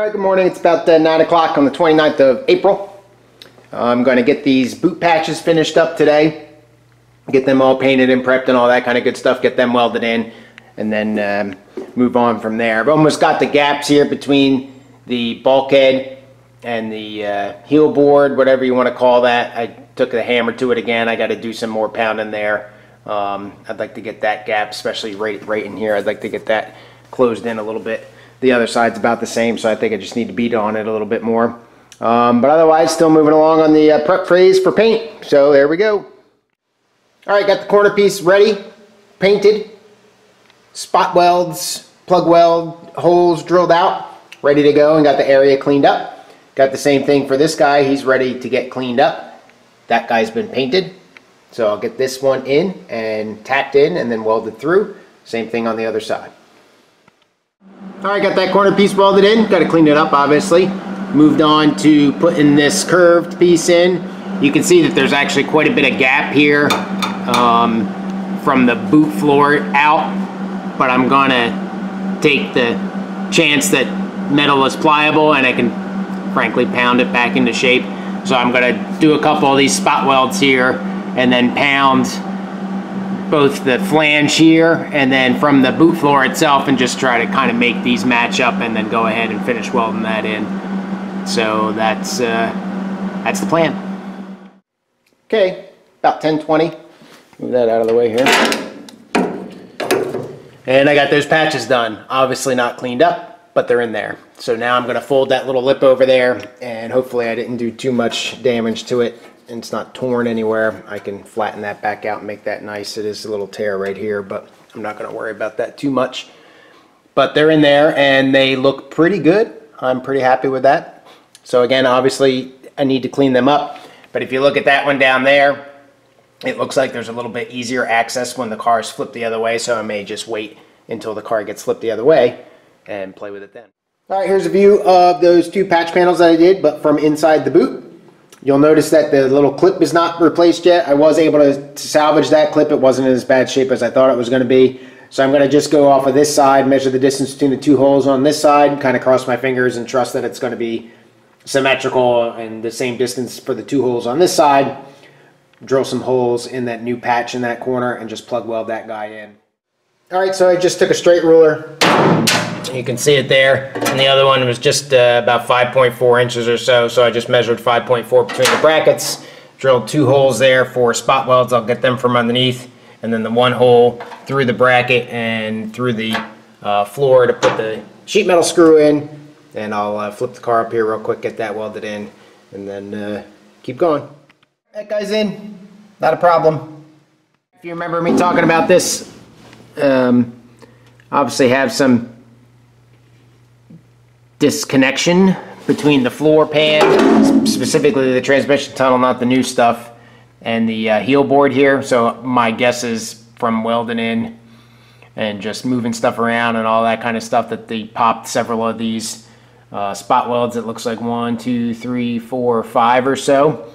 All right, good morning. It's about 9 o'clock on the 29th of April. I'm going to get these boot patches finished up today, get them all painted and prepped and all that kind of good stuff, get them welded in, and then move on from there. I've almost got the gaps here between the bulkhead and the heel board, whatever you want to call that. I took the hammer to it again. I got to do some more pounding there. I'd like to get that gap, especially right in here. I'd like to get that closed in a little bit. The other side's about the same, so I think I just need to beat on it a little bit more. But otherwise, still moving along on the prep phase for paint. So there we go. All right, got the corner piece ready, painted, spot welds, plug weld holes drilled out, ready to go, and got the area cleaned up. Got the same thing for this guy. He's ready to get cleaned up. That guy's been painted. So I'll get this one in and tacked in and then welded through. Same thing on the other side. All right, got that corner piece welded in. Got to clean it up, obviously. Moved on to putting this curved piece in. You can see that there's actually quite a bit of gap here from the boot floor out, but I'm gonna take the chance that metal is pliable and I can frankly pound it back into shape. So I'm gonna do a couple of these spot welds here and then pound both the flange here and then from the boot floor itself and just try to kind of make these match up and then go ahead and finish welding that in. So that's the plan. Okay, about 10:20. Move that out of the way here. And I got those patches done. Obviously not cleaned up, but they're in there. So now I'm gonna fold that little lip over there and hopefully I didn't do too much damage to it and it's not torn anywhere. I can flatten that back out and make that nice. It is a little tear right here, but I'm not gonna worry about that too much. But they're in there and they look pretty good. I'm pretty happy with that. So again, obviously I need to clean them up, but if you look at that one down there, it looks like there's a little bit easier access when the car is flipped the other way, so I may just wait until the car gets flipped the other way and play with it then. All right, here's a view of those two patch panels that I did, but from inside the boot. You'll notice that the little clip is not replaced yet. I was able to salvage that clip. It wasn't in as bad shape as I thought it was going to be. So I'm going to just go off of this side, measure the distance between the two holes on this side, kind of cross my fingers and trust that it's going to be symmetrical and the same distance for the two holes on this side. Drill some holes in that new patch in that corner and just plug weld that guy in. All right, so I just took a straight ruler. You can see it there, and the other one was just about 5.4 inches or so, so I just measured 5.4 between the brackets, drilled two holes there for spot welds. I'll get them from underneath, and then the one hole through the bracket and through the floor to put the sheet metal screw in, and I'll flip the car up here real quick, get that welded in, and then keep going. That guy's in, not a problem. If you remember me talking about this, obviously have some disconnection between the floor pan, specifically the transmission tunnel, not the new stuff, and the heel board here. So my guess is from welding in and just moving stuff around and all that kind of stuff that they popped several of these spot welds. It looks like 1, 2, 3, 4, 5 or so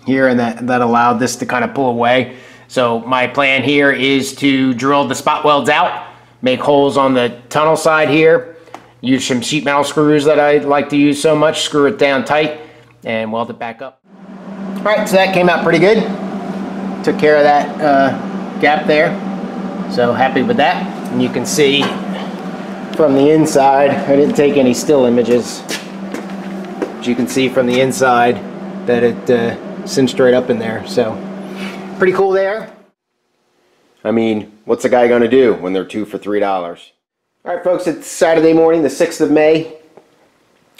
here, and that allowed this to kind of pull away. So my plan here is to drill the spot welds out, make holes on the tunnel side here, use some sheet metal screws that I like to use so much, screw it down tight, and weld it back up. All right, so that came out pretty good. Took care of that gap there. So happy with that. And you can see from the inside, I didn't take any still images, but you can see from the inside that it cinched right up in there. So pretty cool there. I mean, what's a guy gonna do when they're 2 for $3? All right, folks, it's Saturday morning, the 6th of May,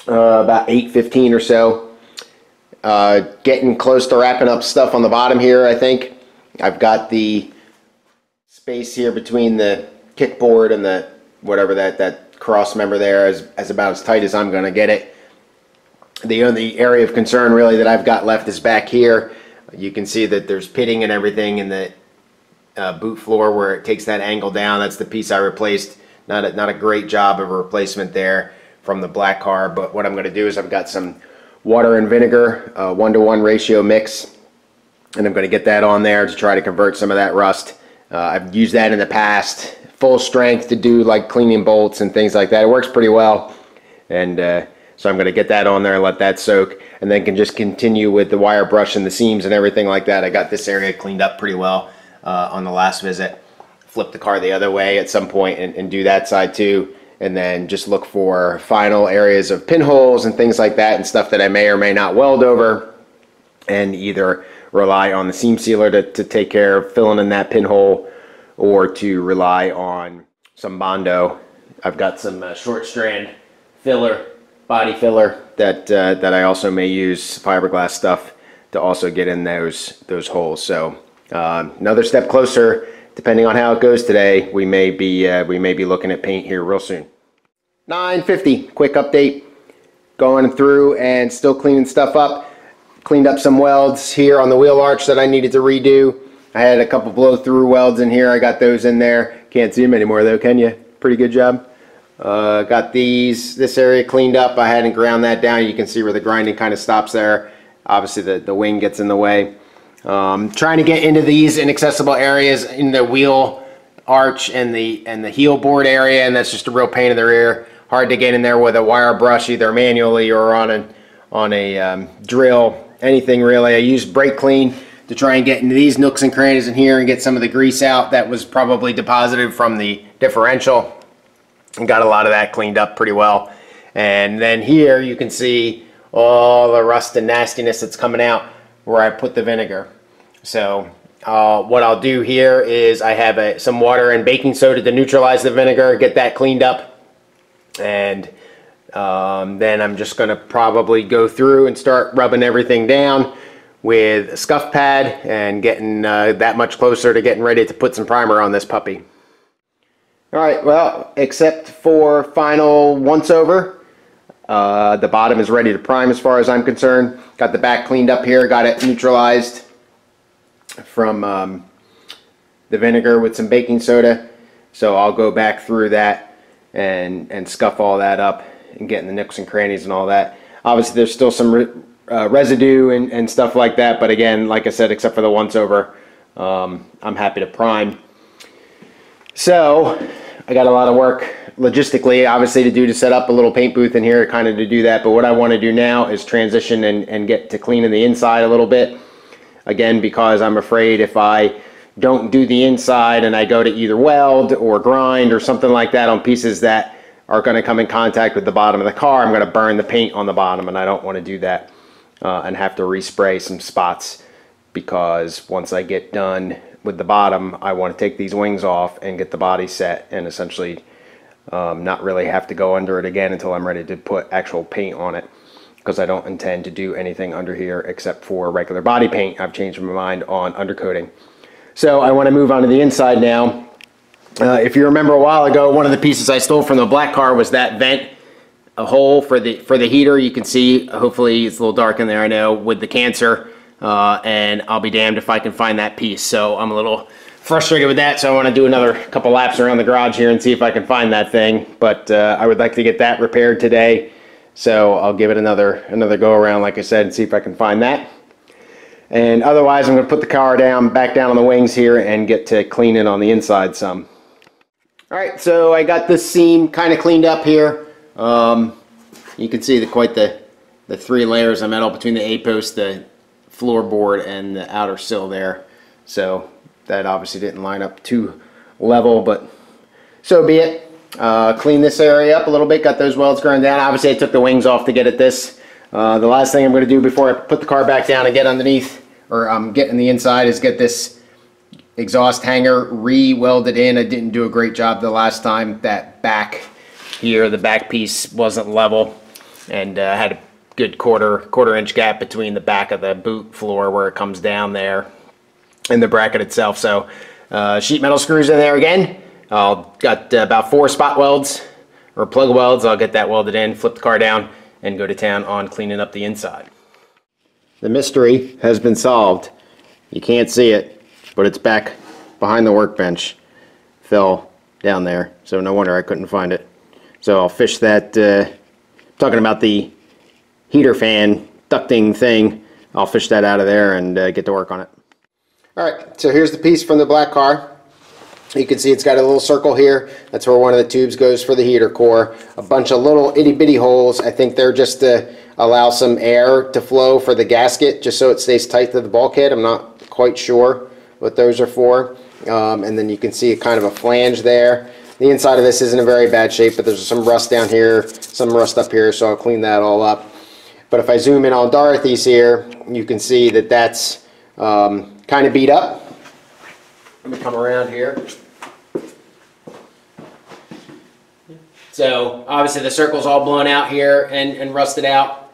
about 8:15 or so. Getting close to wrapping up stuff on the bottom here, I think. I've got the space here between the kickboard and the whatever that cross member there as about as tight as I'm going to get it. The only area of concern really that I've got left is back here. You can see that there's pitting and everything in the boot floor where it takes that angle down. That's the piece I replaced. Not a great job of a replacement there from the black car, but what I'm going to do is I've got some water and vinegar, 1-to-1 ratio mix, and I'm going to get that on there to try to convert some of that rust. I've used that in the past, full strength to do like cleaning bolts and things like that. It works pretty well. And so I'm going to get that on there and let that soak, and then can just continue with the wire brush and the seams and everything like that. I got this area cleaned up pretty well on the last visit. Flip the car the other way at some point and do that side too, and then just look for final areas of pinholes and things like that and stuff that I may or may not weld over, and either rely on the seam sealer to take care of filling in that pinhole, or to rely on some Bondo. I've got some short strand filler, body filler that I also may use, fiberglass stuff, to also get in those holes. So another step closer. Depending on how it goes today, we may be looking at paint here real soon. 9:50, quick update. Going through and still cleaning stuff up. Cleaned up some welds here on the wheel arch that I needed to redo. I had a couple blow through welds in here. I got those in there. Can't see them anymore though, can you? Pretty good job. Got this area cleaned up. I hadn't ground that down. You can see where the grinding kind of stops there. Obviously the wing gets in the way. Trying to get into these inaccessible areas in the wheel arch and the heel board area, and that's just a real pain in the rear. Hard to get in there with a wire brush, either manually or on a drill, anything really. I used brake clean to try and get into these nooks and crannies in here and get some of the grease out that was probably deposited from the differential, and got a lot of that cleaned up pretty well. And then here you can see all the rust and nastiness that's coming out where I put the vinegar. So what I'll do here is I have some water and baking soda to neutralize the vinegar, get that cleaned up, and then I'm just going to probably go through and start rubbing everything down with a scuff pad and getting that much closer to getting ready to put some primer on this puppy. Alright, well, except for final once over, the bottom is ready to prime as far as I'm concerned. Got the back cleaned up here, got it neutralized from the vinegar with some baking soda. So I'll go back through that and scuff all that up and get in the nooks and crannies and all that. Obviously there's still some residue and stuff like that, but again, like I said, except for the once over, I'm happy to prime. So I got a lot of work logistically obviously to do to set up a little paint booth in here, kind of to do that, but what I want to do now is transition and get to cleaning the inside a little bit. Again, because I'm afraid if I don't do the inside and I go to either weld or grind or something like that on pieces that are going to come in contact with the bottom of the car, I'm going to burn the paint on the bottom, and I don't want to do that and have to respray some spots, because once I get done with the bottom, I want to take these wings off and get the body set, and essentially not really have to go under it again until I'm ready to put actual paint on it, because I don't intend to do anything under here except for regular body paint. I've changed my mind on undercoating. So I want to move on to the inside now. If you remember a while ago, one of the pieces I stole from the black car was that vent, a hole for the heater. You can see, hopefully it's a little dark in there, I know, with the cancer, and I'll be damned if I can find that piece. So I'm a little frustrated with that, so I want to do another couple laps around the garage here and see if I can find that thing. But I would like to get that repaired today, so I'll give it another go around, like I said, and see if I can find that. And otherwise, I'm going to put the car back down on the wings here and get to cleaning on the inside some. Alright, so I got this seam kind of cleaned up here. You can see quite the 3 layers of metal between the A-post, the floorboard, and the outer sill there. So that obviously didn't line up too level, but so be it. Clean this area up a little bit, got those welds ground down. Obviously I took the wings off to get at this. The last thing I'm going to do before I put the car back down and get underneath, or get in the inside, is get this exhaust hanger re-welded in. I didn't do a great job the last time. That back here, the back piece wasn't level, and I had a good quarter inch gap between the back of the boot floor where it comes down there and the bracket itself. So sheet metal screws in there again. I'll got about 4 spot welds or plug welds. I'll get that welded in, flip the car down, and go to town on cleaning up the inside. The mystery has been solved. You can't see it, but it's back behind the workbench. Fell down there, so no wonder I couldn't find it. So I'll fish that, talking about the heater fan ducting thing, I'll fish that out of there and get to work on it. Alright, so here's the piece from the black car. You can see it's got a little circle here. That's where one of the tubes goes for the heater core. A bunch of little itty bitty holes. I think they're just to allow some air to flow for the gasket, just so it stays tight to the bulkhead. I'm not quite sure what those are for. And then you can see kind of a flange there. The inside of this isn't in very bad shape, but there's some rust down here, some rust up here, so I'll clean that all up. But if I zoom in on Dorothy's here, you can see that that's kind of beat up. Let me come around here. So obviously the circle's all blown out here and rusted out.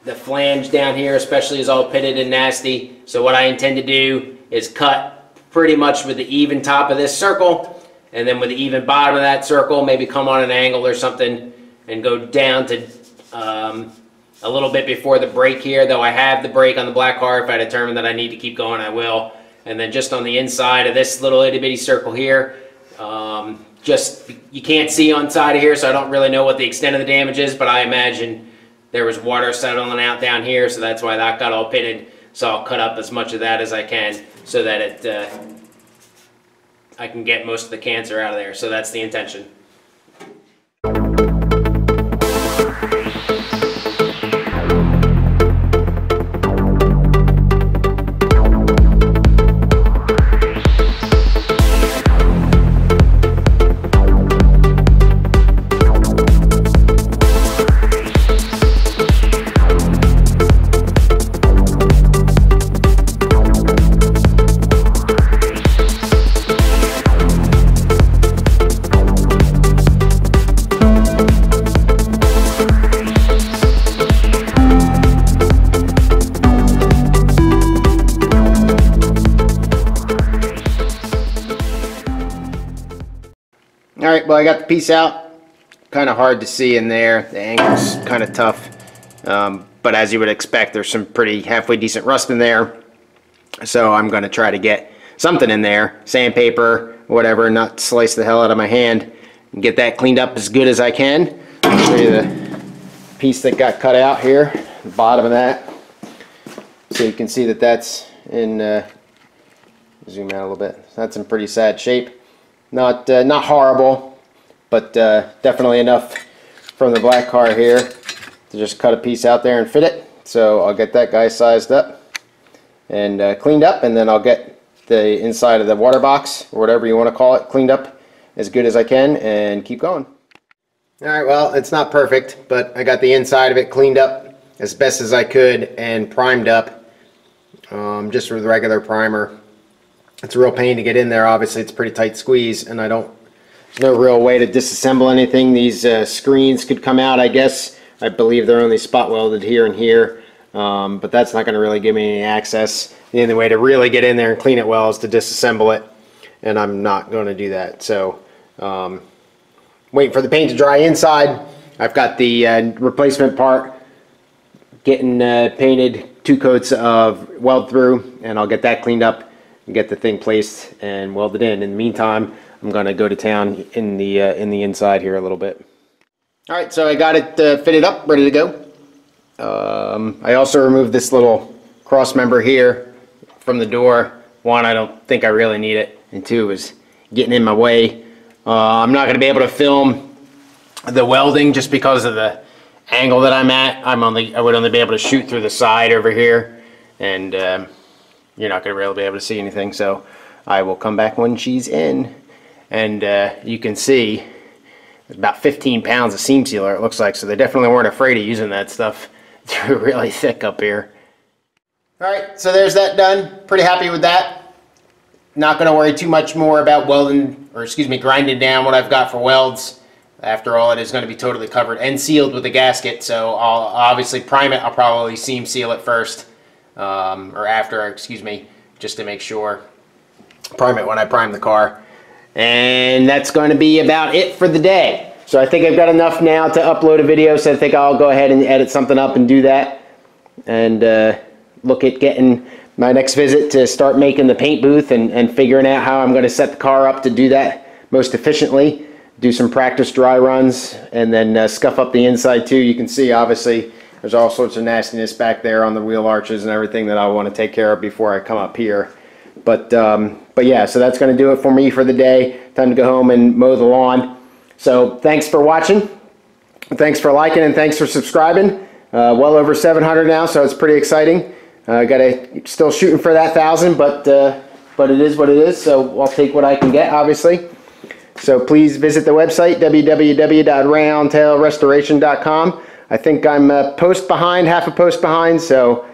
The flange down here especially is all pitted and nasty. So what I intend to do is cut pretty much with the even top of this circle, and then with the even bottom of that circle, maybe come on an angle or something and go down to a little bit before the brake here, though I have the brake on the black car. If I determine that I need to keep going, I will. And then just on the inside of this little itty bitty circle here, just, you can't see on side of here, so I don't really know what the extent of the damage is, but I imagine there was water settling out down here, so that's why that got all pitted. So I'll cut up as much of that as I can so that I can get most of the cancer out of there. So that's the intention. Alright, well, I got the piece out. Kind of hard to see in there. The angle's kind of tough. But as you would expect, there's some pretty halfway decent rust in there. So I'm going to try to get something in there, sandpaper, whatever, not slice the hell out of my hand, and get that cleaned up as good as I can. I'll show you the piece that got cut out here, the bottom of that. So you can see that that's in, zoom out a little bit, that's in pretty sad shape. Not horrible, but definitely enough from the black car here to just cut a piece out there and fit it. So I'll get that guy sized up and cleaned up, and then I'll get the inside of the water box, or whatever you want to call it, cleaned up as good as I can and keep going. Alright, well, it's not perfect, but I got the inside of it cleaned up as best as I could and primed up just with regular primer. It's a real pain to get in there. Obviously it's a pretty tight squeeze, and there's no real way to disassemble anything. These screens could come out, I guess. I believe they're only spot welded here and here, but that's not going to really give me any access. The only way to really get in there and clean it well is to disassemble it, and I'm not going to do that. So waiting for the paint to dry inside. I've got the replacement part getting painted, 2 coats of weld through, and I'll get that cleaned up and get the thing placed and welded in. In the meantime, I'm going to go to town in the inside here a little bit. Alright, so I got it fitted up, ready to go. I also removed this little cross member here from the door. 1, I don't think I really need it, and 2, is getting in my way. I'm not going to be able to film the welding just because of the angle that I'm at. I would only be able to shoot through the side over here, and you're not going to really be able to see anything. So I will come back when she's in, and you can see there's about 15 pounds of seam sealer, it looks like. So they definitely weren't afraid of using that stuff. It's really thick up here. Alright, so there's that done. Pretty happy with that. Not going to worry too much more about welding, or excuse me, grinding down what I've got for welds. After all, it is going to be totally covered and sealed with a gasket, so I'll obviously prime it. I'll probably seam seal it first, or after, excuse me, just to make sure. Prime it when I prime the car. And that's going to be about it for the day. So I think I've got enough now to upload a video, so I think I'll go ahead and edit something up and do that. And look at getting my next visit to start making the paint booth and figuring out how I'm going to set the car up to do that most efficiently. Do some practice dry runs, and then scuff up the inside too. You can see obviously there's all sorts of nastiness back there on the wheel arches and everything that I want to take care of before I come up here. But But yeah, so that's going to do it for me for the day. Time to go home and mow the lawn. So thanks for watching. Thanks for liking and thanks for subscribing. Well over 700 now, so it's pretty exciting. Still shooting for that 1,000, but it is what it is. So I'll take what I can get, obviously. So please visit the website, www.roundtailrestoration.com. I think I'm half a post behind, so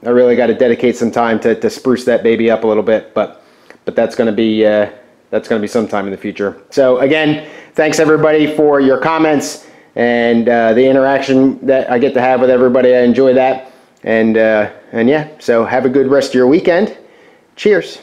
I really got to dedicate some time to spruce that baby up a little bit, but that's going to be sometime in the future. So again, thanks everybody for your comments and the interaction that I get to have with everybody. I enjoy that, and yeah. So have a good rest of your weekend. Cheers.